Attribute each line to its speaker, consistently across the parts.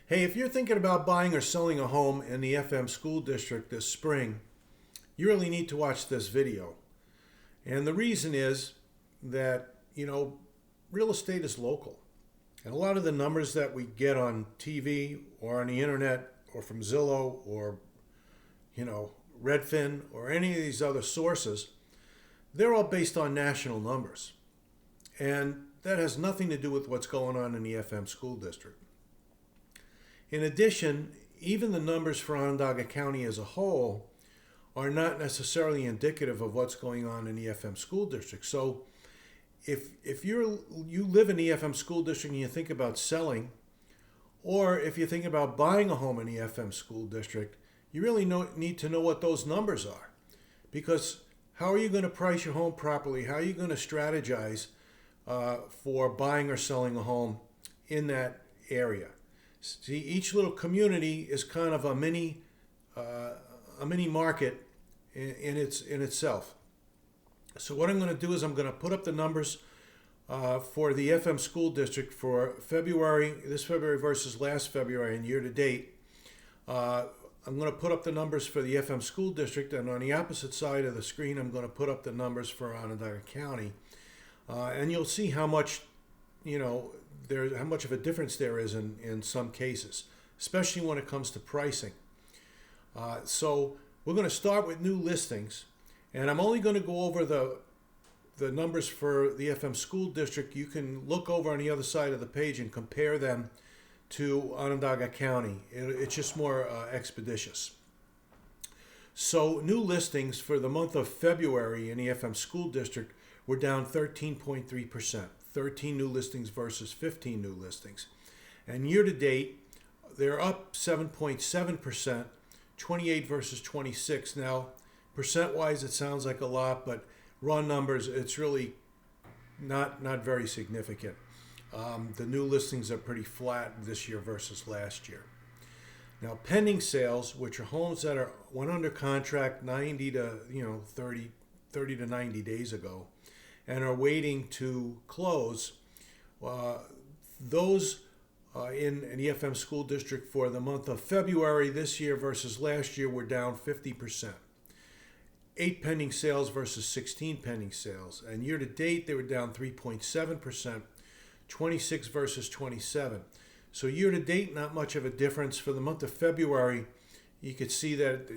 Speaker 1: Hey, if you're thinking about buying or selling a home in the FM school district this spring, you really need to watch this video. And the reason is that, real estate is local. And a lot of the numbers that we get on TV or on the internet or from Zillow or, Redfin or any of these other sources, they're all based on national numbers. And that has nothing to do with what's going on in the FM school district. In addition, even the numbers for Onondaga County as a whole are not necessarily indicative of what's going on in the FM school district. So if you live in the FM school district and you think about selling, or if you think about buying a home in the FM school district, you really need to know what those numbers are. Because how are you going to price your home properly? How are you going to strategize for buying or selling a home in that area? See, each little community is kind of a mini market in itself. So what I'm going to do is I'm going to put up the numbers for the FM school district for this February versus last February and year to date. I'm going to put up the numbers for the FM school district, and on the opposite side of the screen, I'm going to put up the numbers for Onondaga County, and you'll see how much how much of a difference there is in some cases, especially when it comes to pricing. So we're going to start with new listings, and I'm only going to go over the numbers for the FM school district. You can look over on the other side of the page and compare them to Onondaga County. It's just more expeditious. So new listings for the month of February in the FM school district were down 13.3%. 13 new listings versus 15 new listings. And year to date, they're up 7.7%, 28 versus 26. Now, percent-wise, it sounds like a lot, but raw numbers, it's really not very significant. The new listings are pretty flat this year versus last year. Now, pending sales, which are homes that went under contract 90 to 30 to 90 days ago, and are waiting to close, those in the FM school district for the month of February this year versus last year were down 50%. 8 pending sales versus 16 pending sales. And year to date, they were down 3.7%, 26 versus 27. So year to date, not much of a difference. For the month of February, you could see that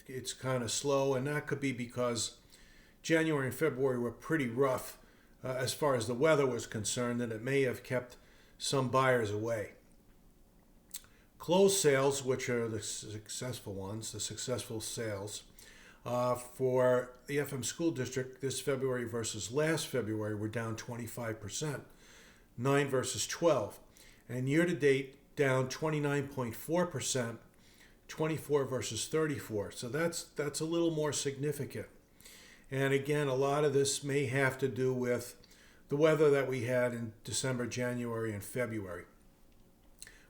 Speaker 1: it's kind of slow, and that could be because January and February were pretty rough as far as the weather was concerned, and it may have kept some buyers away. Closed sales, which are the successful ones, the successful sales, for the FM school district this February versus last February were down 25%, 9 versus 12. And year to date, down 29.4%, 24 versus 34. So that's a little more significant. And again, a lot of this may have to do with the weather that we had in December, January, and February.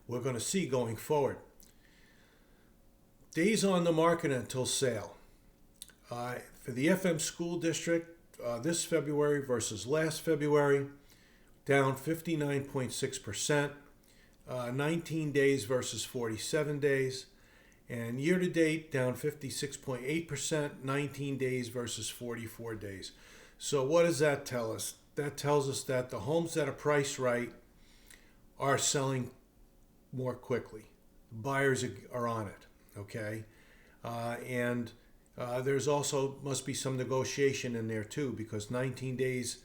Speaker 1: We're going to see going forward. Days on the market until sale. For the FM school district, this February versus last February, down 59.6%, 19 days versus 47 days. And year to date, down 56.8%, 19 days versus 44 days. So what does that tell us? That tells us that the homes that are priced right are selling more quickly. Buyers are on it, okay? And there's also must be some negotiation in there too, because 19 days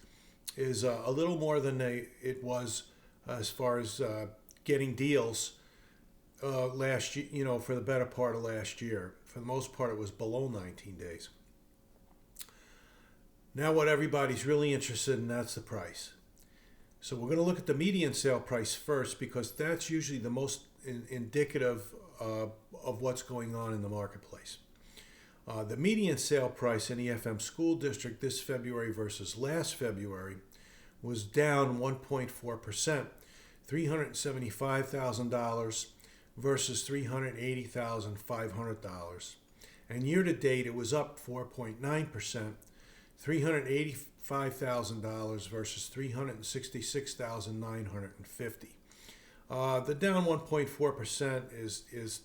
Speaker 1: is a little more than it was as far as getting deals last year, for the better part of last year. For the most part, it was below 19 days. Now what everybody's really interested in, that's the price. So we're going to look at the median sale price first, because that's usually the most indicative of what's going on in the marketplace. The median sale price in the FM school district this February versus last February was down 1.4%, $375,000 versus $380,500. And year to date, it was up 4.9%, $385,000 versus $366,950. The down 1.4% is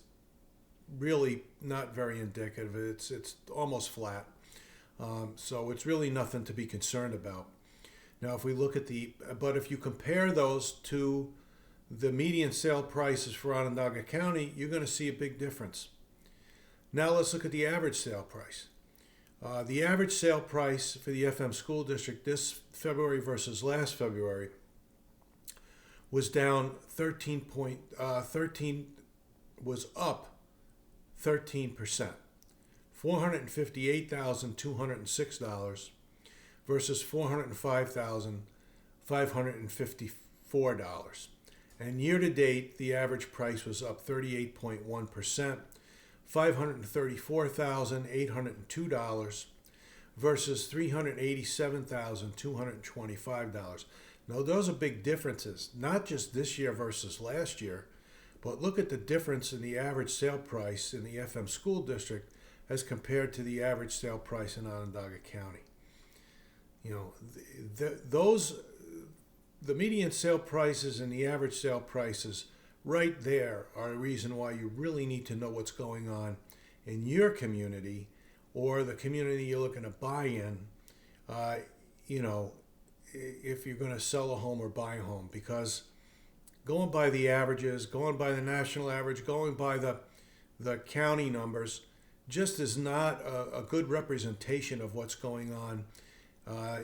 Speaker 1: really not very indicative. It's almost flat. So it's really nothing to be concerned about. Now, if we look at but if you compare those to the median sale prices for Onondaga County, you're going to see a big difference. Now let's look at the average sale price. The average sale price for the F-M school district this February versus last February was down 13, was up 13%, $458,206 versus $405,554. And year to date, the average price was up 38.1%, $534,802 versus $387,225. Now, those are big differences, not just this year versus last year, but look at the difference in the average sale price in the F-M school district as compared to the average sale price in Onondaga County. You know, the median sale prices and the average sale prices right there are a reason why you really need to know what's going on in your community or the community you're looking to buy in, if you're going to sell a home or buy a home. Because going by the averages, going by the national average, going by the county numbers just is not a good representation of what's going on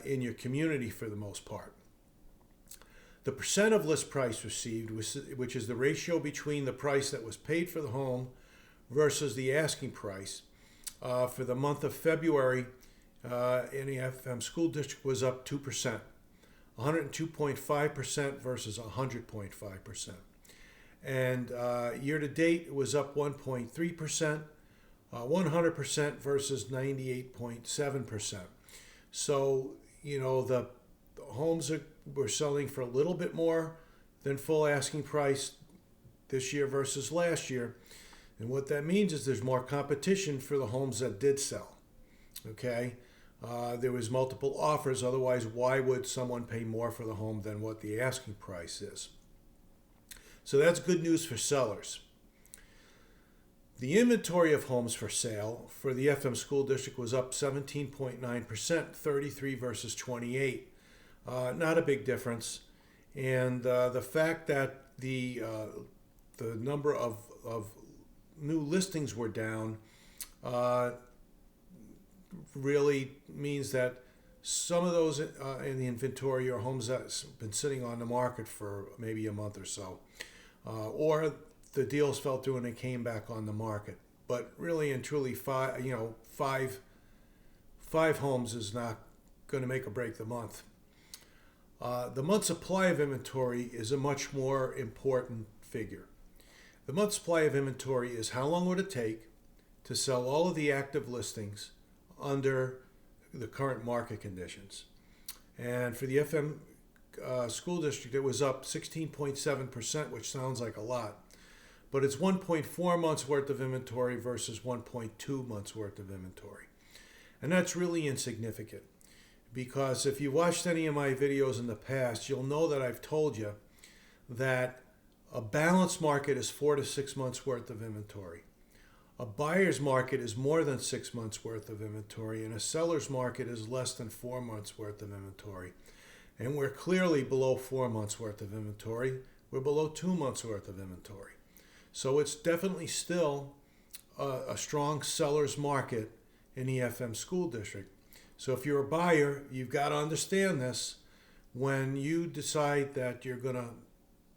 Speaker 1: in your community for the most part. The percent of list price received, which is the ratio between the price that was paid for the home versus the asking price, for the month of February in the F-M school district was up 2%, 102.5% versus 100.5%. And year to date, it was up 1.3%, 100% versus 98.7%. So, the homes we're selling for a little bit more than full asking price this year versus last year. And what that means is there's more competition for the homes that did sell. Okay? There was multiple offers. Otherwise, why would someone pay more for the home than what the asking price is? So that's good news for sellers. The inventory of homes for sale for the F-M school district was up 17.9%, 33 versus 28. Not a big difference. And the fact that the number of new listings were down really means that some of those in the inventory are homes that's been sitting on the market for maybe a month or so, or the deals fell through and they came back on the market. But really and truly, five homes is not going to make or break the month. The month supply of inventory is a much more important figure. The month supply of inventory is how long would it take to sell all of the active listings under the current market conditions. And for the F-M school district, it was up 16.7%, which sounds like a lot. But it's 1.4 months worth of inventory versus 1.2 months worth of inventory. And that's really insignificant. Because if you watched any of my videos in the past, you'll know that I've told you that a balanced market is 4 to 6 months worth of inventory. A buyer's market is more than 6 months worth of inventory, and a seller's market is less than 4 months worth of inventory. And we're clearly below 4 months worth of inventory. We're below 2 months worth of inventory. So it's definitely still a strong seller's market in the F-M school district. So if you're a buyer, you've got to understand this when you decide that you're going to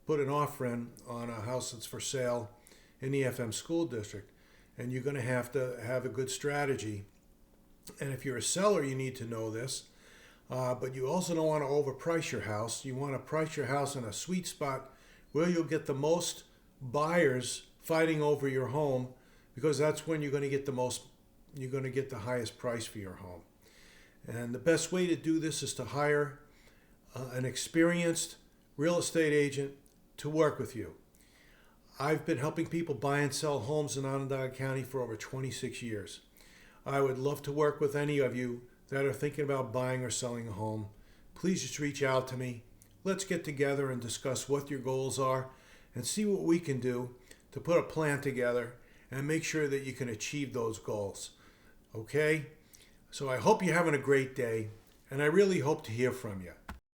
Speaker 1: put an offer in on a house that's for sale in the F-M school district. And you're going to have a good strategy. And if you're a seller, you need to know this. But you also don't want to overprice your house. You want to price your house in a sweet spot where you'll get the most buyers fighting over your home, because that's when you're going to get the highest price for your home. And the best way to do this is to hire an experienced real estate agent to work with you. I've been helping people buy and sell homes in Onondaga County for over 26 years. I would love to work with any of you that are thinking about buying or selling a home. Please just reach out to me. Let's get together and discuss what your goals are and see what we can do to put a plan together and make sure that you can achieve those goals. Okay? So I hope you're having a great day, and I really hope to hear from you.